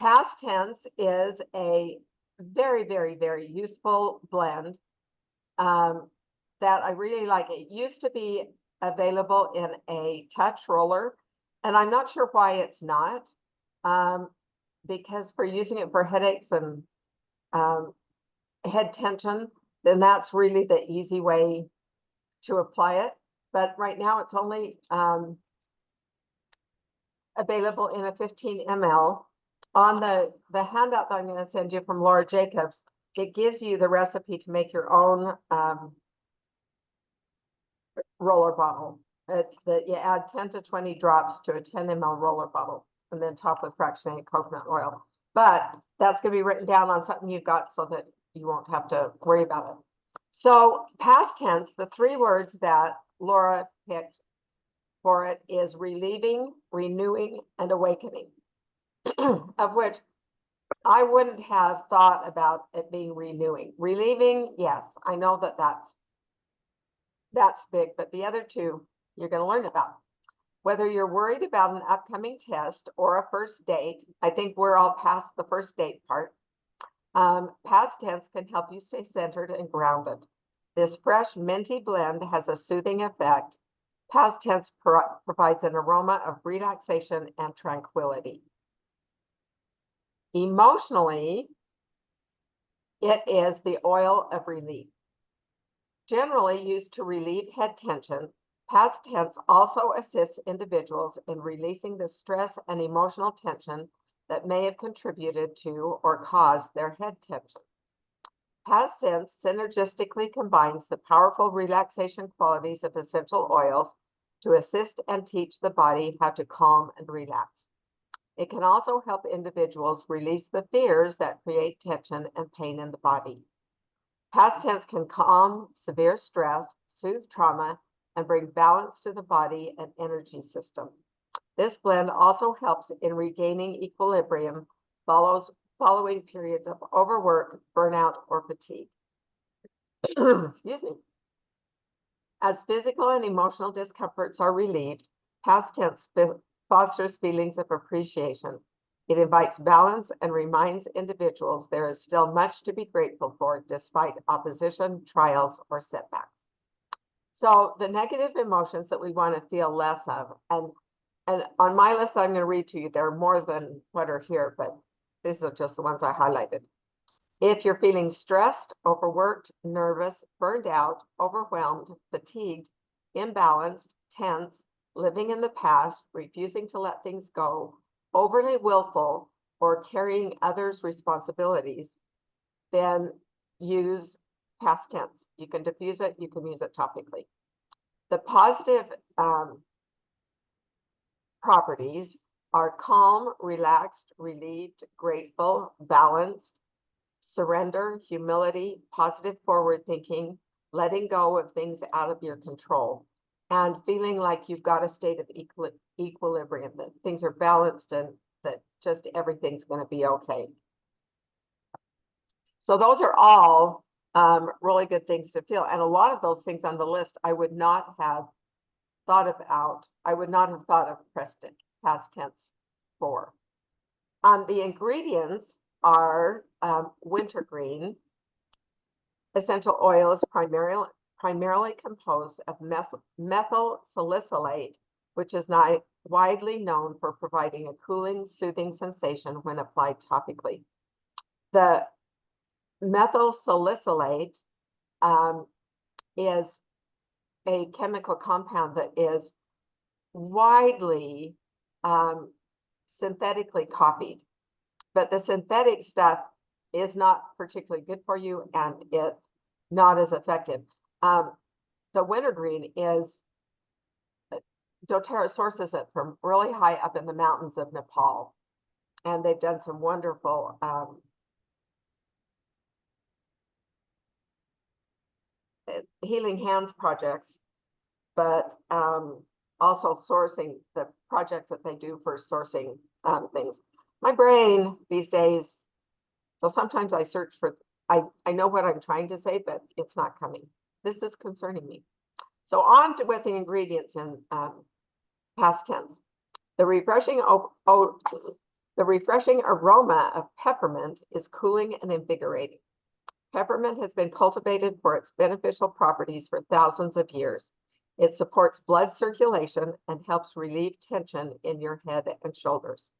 Past tense is a very, very, very useful blend that I really like. It used to be available in a touch roller, and I'm not sure why it's not, because for using it for headaches and head tension, then that's really the easy way to apply it. But right now it's only available in a 15 ml. On the handout that I'm going to send you from Laura Jacobs, it gives you the recipe to make your own roller bottle. That you add 10 to 20 drops to a 10 ml roller bottle and then top with fractionated coconut oil. But that's going to be written down on something you've got so that you won't have to worry about it. So past tense, the three words that Laura picked for it is relieving, renewing, and awakening, of which I wouldn't have thought about it being renewing. Relieving, yes, I know that that's big, but the other two you're going to learn about. Whether you're worried about an upcoming test or a first date, I think we're all past the first date part. Past tense can help you stay centered and grounded. This fresh minty blend has a soothing effect. Past tense provides an aroma of relaxation and tranquility. Emotionally, it is the oil of relief. Generally used to relieve head tension, past tense also assists individuals in releasing the stress and emotional tension that may have contributed to or caused their head tension. Past tense synergistically combines the powerful relaxation qualities of essential oils to assist and teach the body how to calm and relax. It can also help individuals release the fears that create tension and pain in the body. Past tense can calm severe stress, soothe trauma, and bring balance to the body and energy system. This blend also helps in regaining equilibrium following periods of overwork, burnout, or fatigue. Excuse me. As physical and emotional discomforts are relieved, past tense fosters feelings of appreciation. It invites balance and reminds individuals there is still much to be grateful for despite opposition, trials, or setbacks. So the negative emotions that we want to feel less of, and on my list I'm going to read to you, there are more than what are here, but these are just the ones I highlighted. If you're feeling stressed, overworked, nervous, burned out, overwhelmed, fatigued, imbalanced, tense, living in the past, refusing to let things go, overly willful, or carrying others' responsibilities, then use past tense. You can diffuse it, you can use it topically. The positive properties are calm, relaxed, relieved, grateful, balanced, surrender, humility, positive forward thinking, letting go of things out of your control, and feeling like you've got a state of equilibrium, that things are balanced and that just everything's going to be okay. So those are all really good things to feel. And a lot of those things on the list I would not have thought about. I would not have thought of past tense for. The ingredients are wintergreen. Essential oil is primarily composed of methyl salicylate, which is not widely known for providing a cooling, soothing sensation when applied topically. The methyl salicylate is a chemical compound that is widely synthetically copied, but the synthetic stuff is not particularly good for you and it's not as effective. The wintergreen is, doTERRA sources it from really high up in the mountains of Nepal, and they've done some wonderful healing hands projects, but also sourcing the projects that they do for sourcing things. My brain these days, so sometimes I search for, I know what I'm trying to say, but it's not coming. This is concerning me. So on to with the ingredients in past tense. The refreshing The refreshing aroma of peppermint is cooling and invigorating. Peppermint has been cultivated for its beneficial properties for thousands of years. It supports blood circulation and helps relieve tension in your head and shoulders.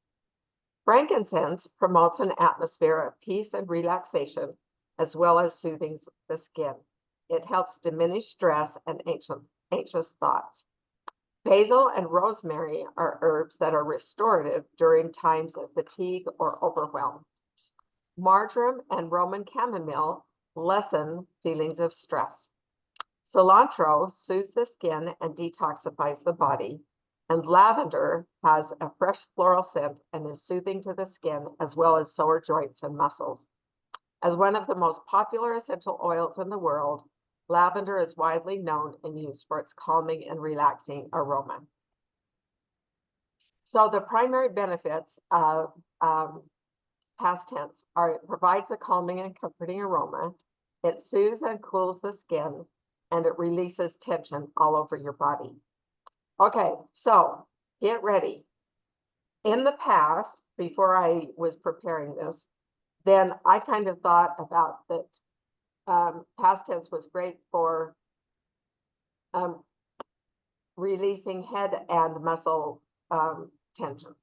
Frankincense promotes an atmosphere of peace and relaxation, as well as soothing the skin. It helps diminish stress and anxious thoughts. Basil and rosemary are herbs that are restorative during times of fatigue or overwhelm. Marjoram and Roman chamomile lessen feelings of stress. Cilantro soothes the skin and detoxifies the body, and lavender has a fresh floral scent and is soothing to the skin as well as sore joints and muscles. As one of the most popular essential oils in the world, lavender is widely known and used for its calming and relaxing aroma. So the primary benefits of past tense are it provides a calming and comforting aroma, it soothes and cools the skin, and it releases tension all over your body. Okay, so get ready. In the past, before I was preparing this, then I kind of thought about that past tense was great for releasing head and muscle tension.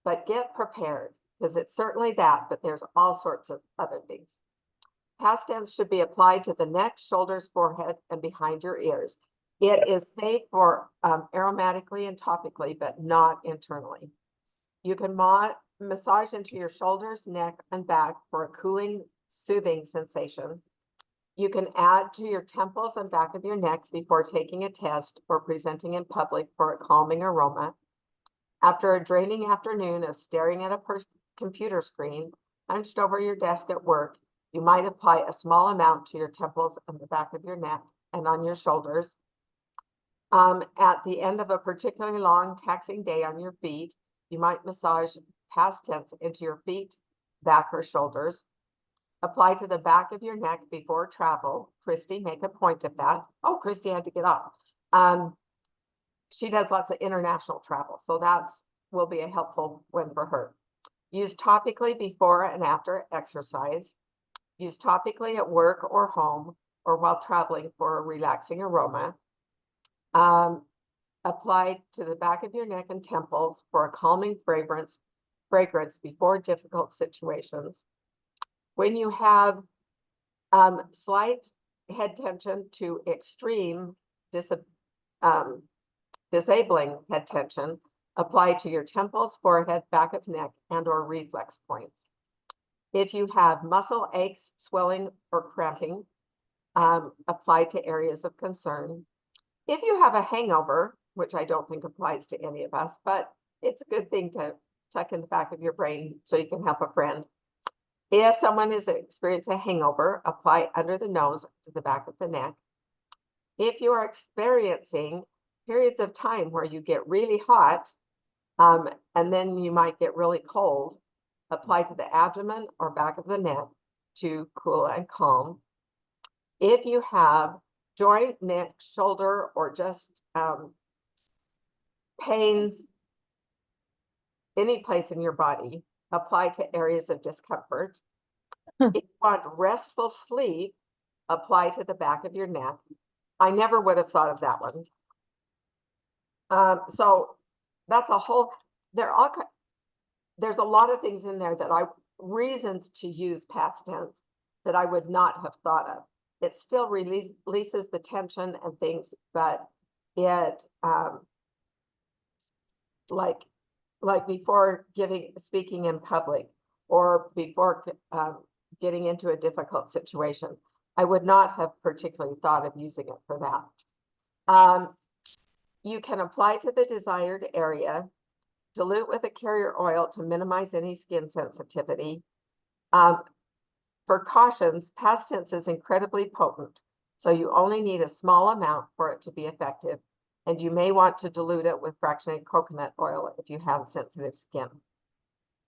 But get prepared, because it's certainly that, but there's all sorts of other things. Past tense should be applied to the neck, shoulders, forehead, and behind your ears. It is safe for aromatically and topically, but not internally. You can massage into your shoulders, neck, and back for a cooling, soothing sensation. You can add to your temples and back of your neck before taking a test or presenting in public for a calming aroma. After a draining afternoon of staring at a computer screen, hunched over your desk at work, you might apply a small amount to your temples and the back of your neck and on your shoulders. At the end of a particularly long, taxing day on your feet, you might massage past tense into your feet, back, or shoulders. Apply to the back of your neck before travel. Christy, make a point of that. Oh, Christy had to get off. She does lots of international travel, so that's will be a helpful one for her. Use topically before and after exercise. Use topically at work or home or while traveling for a relaxing aroma. Apply to the back of your neck and temples for a calming fragrance before difficult situations. When you have slight head tension to extreme disabling head tension, apply to your temples, forehead, back of neck, and or reflex points. If you have muscle aches, swelling, or cramping, apply to areas of concern. If you have a hangover, which I don't think applies to any of us, but it's a good thing to tuck in the back of your brain so you can help a friend. If someone is experiencing a hangover, apply under the nose to the back of the neck. If you are experiencing periods of time where you get really hot, and then you might get really cold, apply to the abdomen or back of the neck to cool and calm. If you have joint, neck, shoulder, or just pains any place in your body, apply to areas of discomfort. If you want restful sleep, apply to the back of your neck. I never would have thought of that one. So that's a whole, there's a lot of things in there that reasons to use past tense that I would not have thought of. It still releases the tension and things, but it, like before speaking in public or before getting into a difficult situation, I would not have particularly thought of using it for that. You can apply to the desired area, dilute with a carrier oil to minimize any skin sensitivity. For cautions, past tense is incredibly potent, so you only need a small amount for it to be effective, and you may want to dilute it with fractionated coconut oil if you have sensitive skin.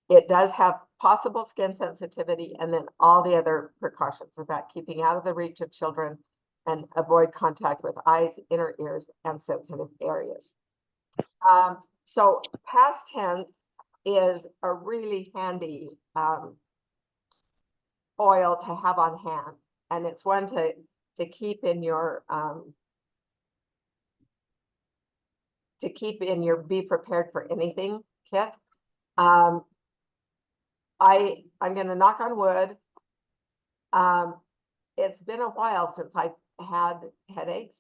It does have possible skin sensitivity, and then all the other precautions about keeping out of the reach of children and avoid contact with eyes, inner ears, and sensitive areas. So past tense is a really handy oil to have on hand, and it's one to keep in your be prepared for anything kit. I'm going to knock on wood. It's been a while since I've had headaches,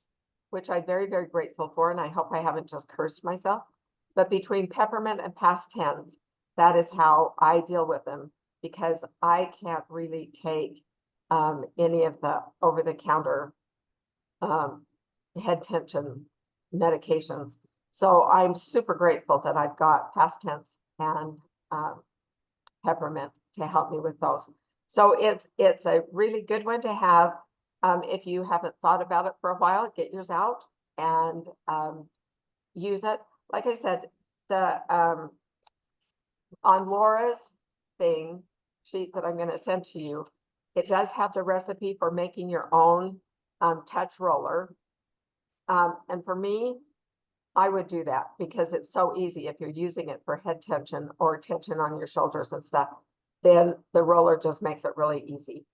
which I'm very, very grateful for, and I hope I haven't just cursed myself. But between peppermint and PastTense, that is how I deal with them, because I can't really take any of the over-the-counter head tension medications. So I'm super grateful that I've got PastTense and peppermint to help me with those. So it's a really good one to have. If you haven't thought about it for a while, get yours out and use it. Like I said, the on Laura's sheet that I'm going to send to you, it does have the recipe for making your own touch roller. And for me, I would do that because it's so easy. If you're using it for head tension or tension on your shoulders and stuff, then the roller just makes it really easy.